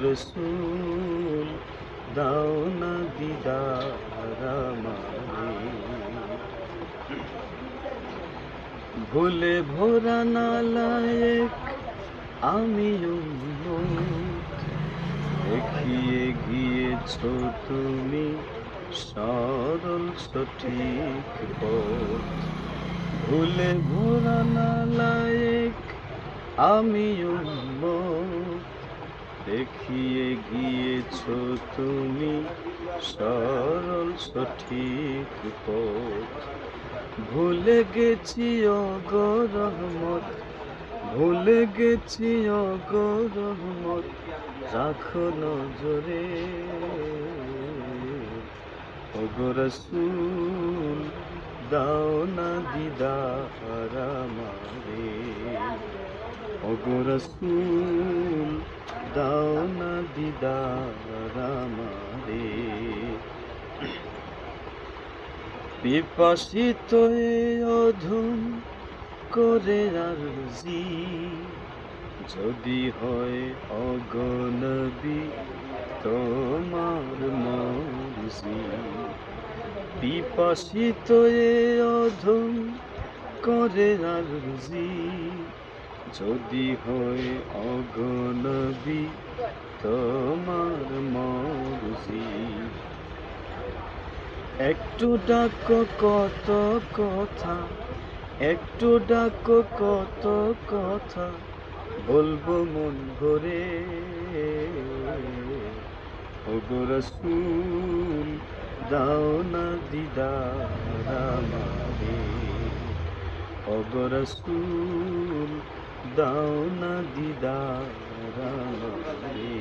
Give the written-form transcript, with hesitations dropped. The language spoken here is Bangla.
রসুল দাও না দিদার আমারে, ভুলে ভরা নালায়েক আমি উম্মত, দেখিয়ে গিয়েছ তুমি সরল সঠিক পথ। ভুলে ভরা নালায়েক আমি উম্মত, দেখিয়ে গিয়েছ তুমি সরল সঠিক পথ। ভুলে গেছি ওগো রহমত, ভুলে গেছি ওগো রহমত, রাখো নজরে। ওগো রসুল দাও না দিদার আমারে, ওগো রসুল দাও না দিদার আমারে। পিপাসিত এ অধম করে আরজি, যদি হয় ওগো নবী তোমার মর্জি। পিপাসিত এ অধম করে আরজি, যদি হয় ওগো নবী তোমার মর্জি। একটু ডাকো কত কথা, একটু ডাকো কত কথা, বলবো মন ভরে। ওগো রসুল দাও না দিদার আমারে, ওগো রসুল দাও না দিদার আমারে।